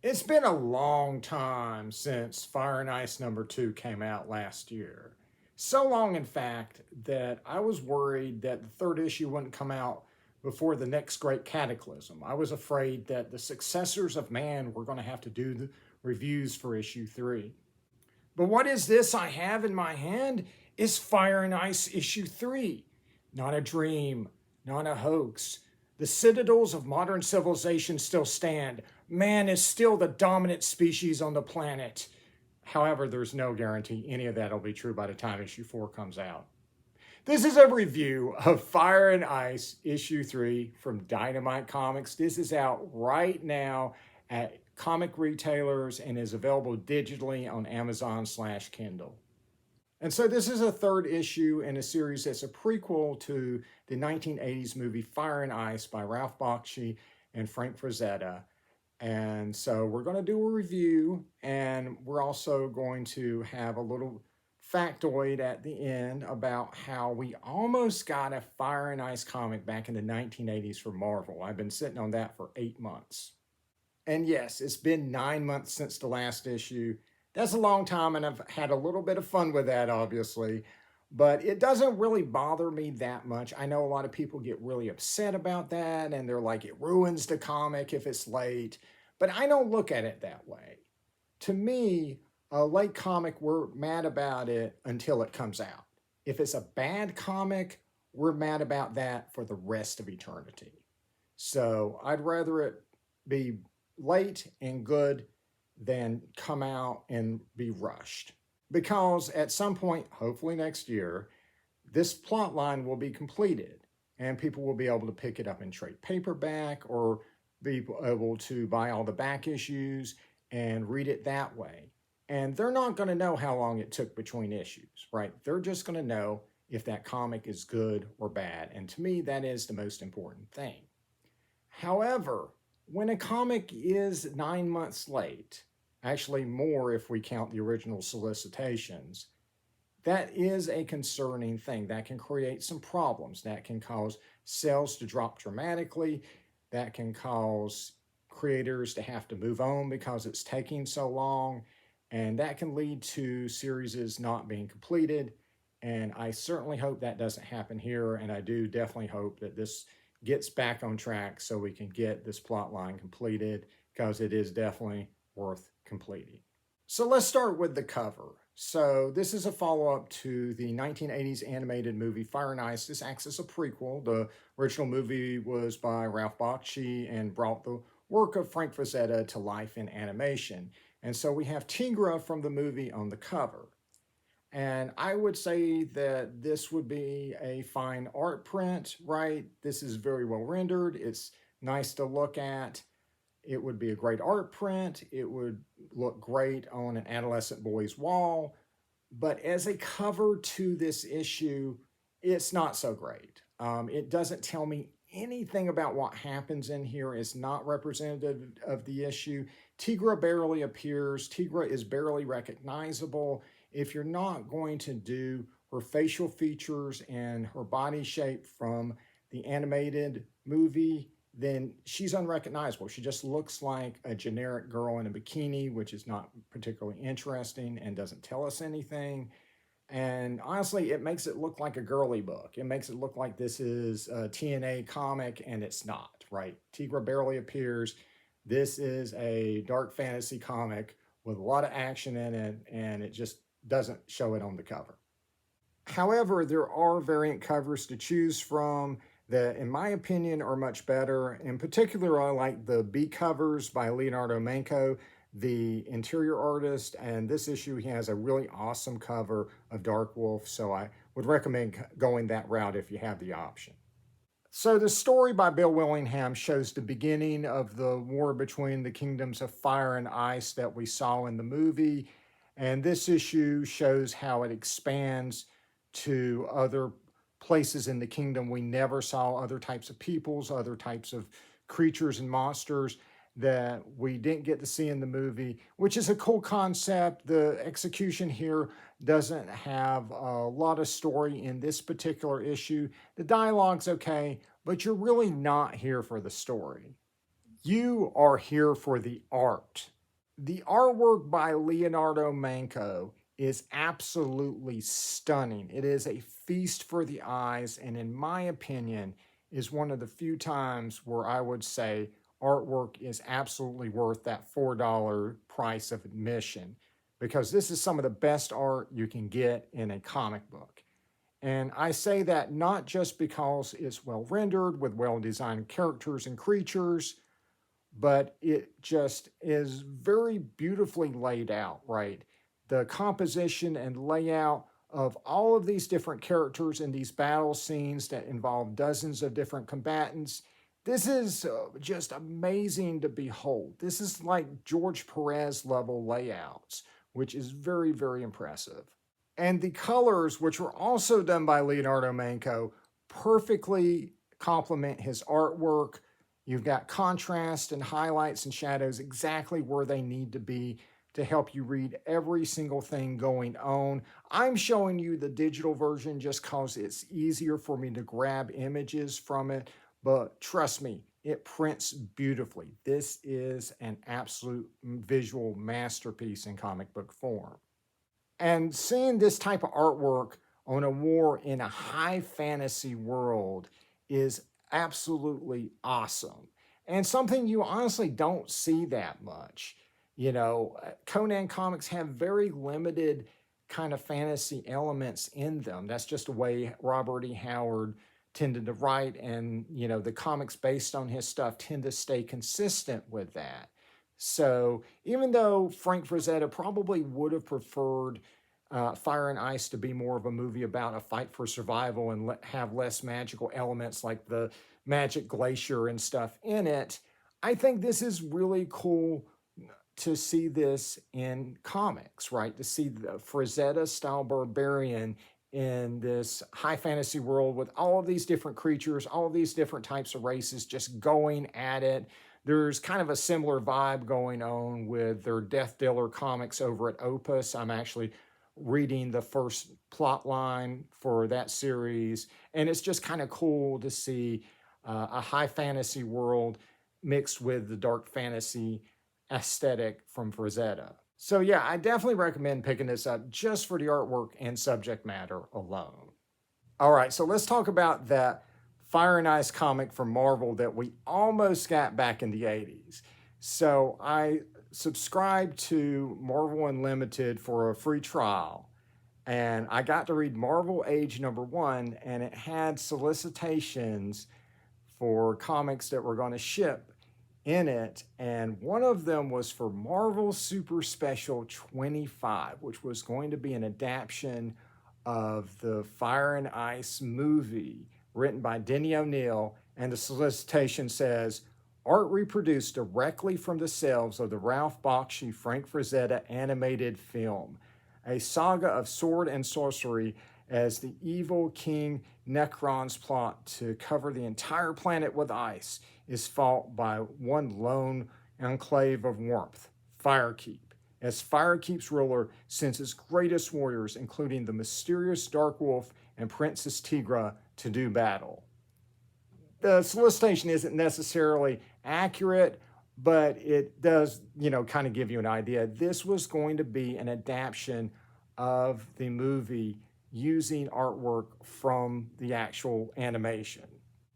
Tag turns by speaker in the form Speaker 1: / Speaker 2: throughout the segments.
Speaker 1: It's been a long time since Fire and Ice #2 came out last year. So long, in fact, that I was worried that the third issue wouldn't come out before the next great cataclysm. I was afraid that the successors of man were going to have to do the reviews for issue 3. But what is this I have in my hand? Is Fire and Ice issue 3. Not a dream, not a hoax. The citadels of modern civilization still stand. Man is still the dominant species on the planet. However, there's no guarantee any of that will be true by the time issue 4 comes out. This is a review of Fire and Ice issue 3 from Dynamite Comics. This is out right now at comic retailers and is available digitally on Amazon/Kindle. And so this is a third issue in a series that's a prequel to the 1980s movie Fire and Ice by Ralph Bakshi and Frank Frazetta. And so we're going to do a review, and we're also going to have a little factoid at the end about how we almost got a Fire and Ice comic back in the 1980s for Marvel. I've been sitting on that for 8 months. And yes, it's been 9 months since the last issue. That's a long time, and I've had a little bit of fun with that, obviously. But it doesn't really bother me that much. I know a lot of people get really upset about that, and they're like, it ruins the comic if it's late. But I don't look at it that way. To me, a late comic, we're mad about it until it comes out. If it's a bad comic, we're mad about that for the rest of eternity. So I'd rather it be late and good than come out and be rushed. Because at some point, hopefully next year, this plot line will be completed and people will be able to pick it up in trade paperback or be able to buy all the back issues and read it that way. And they're not going to know how long it took between issues, right? They're just going to know if that comic is good or bad. And to me, that is the most important thing. However, when a comic is 9 months late, actually more if we count the original solicitations, that is a concerning thing. That can create some problems. That can cause sales to drop dramatically. That can cause creators to have to move on because it's taking so long. And that can lead to series not being completed. And I certainly hope that doesn't happen here. And I do definitely hope that this gets back on track so we can get this plot line completed, because it is definitely worth completing. So let's start with the cover. So this is a follow-up to the 1980s animated movie Fire and Ice. This acts as a prequel. The original movie was by Ralph Bakshi and brought the work of Frank Frazetta to life in animation. And so we have Tigra from the movie on the cover. And I would say that this would be a fine art print, right? This is very well rendered. It's nice to look at. It would be a great art print. It would look great on an adolescent boy's wall. But as a cover to this issue, it's not so great. It doesn't tell me anything about what happens in here. It's not representative of the issue. Tigra barely appears. Tigra is barely recognizable. If you're not going to do her facial features and her body shape from the animated movie, then she's unrecognizable. She just looks like a generic girl in a bikini, which is not particularly interesting and doesn't tell us anything. And honestly, it makes it look like a girly book. It makes it look like this is a TNA comic, and it's not, right? Tigra barely appears. This is a dark fantasy comic with a lot of action in it, and it just doesn't show it on the cover. However, there are variant covers to choose from that, in my opinion, are much better. In particular, I like the B covers by Leonardo Manco, the interior artist, and this issue he has a really awesome cover of Dark Wolf, so I would recommend going that route if you have the option. So the story by Bill Willingham shows the beginning of the war between the kingdoms of fire and ice that we saw in the movie, and this issue shows how it expands to other places in the kingdom we never saw, other types of peoples, other types of creatures and monsters that we didn't get to see in the movie, which is a cool concept. The execution here doesn't have a lot of story in this particular issue. The dialogue's okay, but you're really not here for the story. You are here for the art. The artwork by Leonardo Manco is absolutely stunning. It is a feast for the eyes, and in my opinion, is one of the few times where I would say artwork is absolutely worth that $4 price of admission, because this is some of the best art you can get in a comic book. And I say that not just because it's well rendered with well designed characters and creatures, but it just is very beautifully laid out, right? The composition and layout of all of these different characters in these battle scenes that involve dozens of different combatants. This is just amazing to behold. This is like George Perez level layouts, which is very, very impressive. And the colors, which were also done by Leonardo Manco, perfectly complement his artwork. You've got contrast and highlights and shadows exactly where they need to be to help you read every single thing going on. I'm showing you the digital version just because it's easier for me to grab images from it, but trust me, it prints beautifully. This is an absolute visual masterpiece in comic book form. And seeing this type of artwork on a war in a high fantasy world is absolutely awesome. And something you honestly don't see that much. You know, Conan comics have very limited kind of fantasy elements in them. That's just the way Robert E. Howard tended to write, and, you know, the comics based on his stuff tend to stay consistent with that. So even though Frank Frazetta probably would have preferred Fire and Ice to be more of a movie about a fight for survival and have less magical elements like the magic glacier and stuff in it, I think this is really cool to see this in comics, right? To see the Frazetta style barbarian in this high fantasy world with all of these different creatures, all of these different types of races just going at it. There's kind of a similar vibe going on with their Death Dealer comics over at Opus. I'm actually reading the first plot line for that series, and it's just kind of cool to see a high fantasy world mixed with the dark fantasy aesthetic from Frazetta. So yeah, I definitely recommend picking this up just for the artwork and subject matter alone. All right, so let's talk about that Fire and Ice comic from Marvel that we almost got back in the 80s. So I subscribed to Marvel Unlimited for a free trial, and I got to read Marvel Age #1, and it had solicitations for comics that were going to ship in it, and one of them was for Marvel Super Special 25, which was going to be an adaptation of the Fire and Ice movie written by Denny O'Neil, and the solicitation says, art reproduced directly from the cells of the Ralph Bakshi Frank Frazetta animated film, a saga of sword and sorcery as the evil King Necron's plot to cover the entire planet with ice is fought by one lone enclave of warmth, Firekeep, as Firekeep's ruler sends his greatest warriors, including the mysterious Dark Wolf and Princess Tigra, to do battle. The solicitation isn't necessarily accurate, but it does, kind of give you an idea. This was going to be an adaptation of the movie using artwork from the actual animation.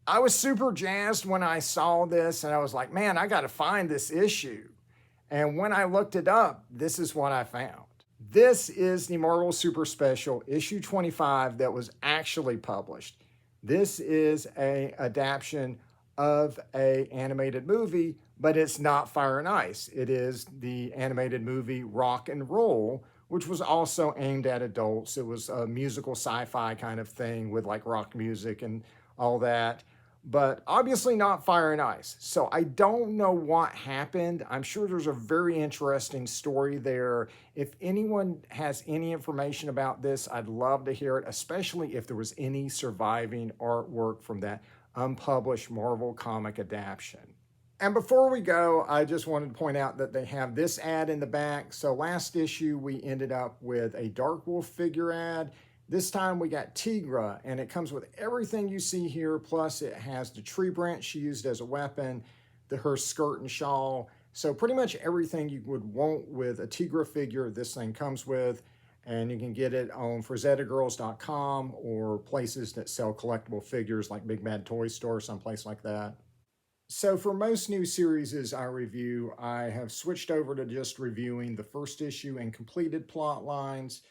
Speaker 1: I was super jazzed when I saw this, and I was like, man, I got to find this issue. And when I looked it up, this is what I found. This is the Marvel Super Special issue 25 that was actually published. This is an adaptation of an animated movie, but it's not Fire and Ice. It is the animated movie Rock and Roll, which was also aimed at adults. It was a musical sci-fi kind of thing with like rock music and all that, but obviously not Fire and Ice. So I don't know what happened. I'm sure there's a very interesting story there. If anyone has any information about this, I'd love to hear it, especially if there was any surviving artwork from that unpublished Marvel comic adaptation. And before we go, I just wanted to point out that they have this ad in the back. So last issue, we ended up with a Dark Wolf figure ad. This time we got Tigra, and it comes with everything you see here, plus it has the tree branch she used as a weapon, her skirt and shawl. So pretty much everything you would want with a Tigra figure, this thing comes with. And you can get it on FrazettaGirls.com or places that sell collectible figures like Big Bad Toy Store, someplace like that. So for most new series I review, I have switched over to just reviewing the first issue and completed plot lines,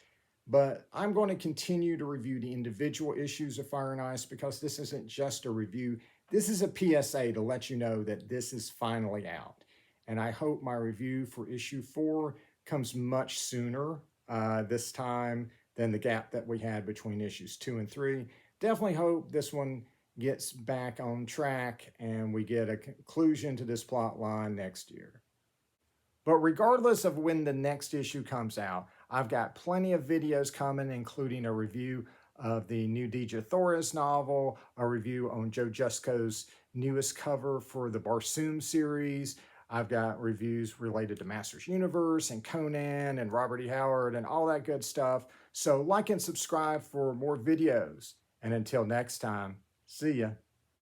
Speaker 1: but I'm going to continue to review the individual issues of Fire and Ice because this isn't just a review. This is a PSA to let you know that this is finally out. And I hope my review for issue 4 comes much sooner this time than the gap that we had between issues 2 and 3. Definitely hope this one gets back on track and we get a conclusion to this plot line next year. But regardless of when the next issue comes out, I've got plenty of videos coming, including a review of the new Dejah Thoris novel, a review on Joe Jusko's newest cover for the Barsoom series. I've got reviews related to Masters Universe and Conan and Robert E. Howard and all that good stuff. So like and subscribe for more videos. And until next time, see ya.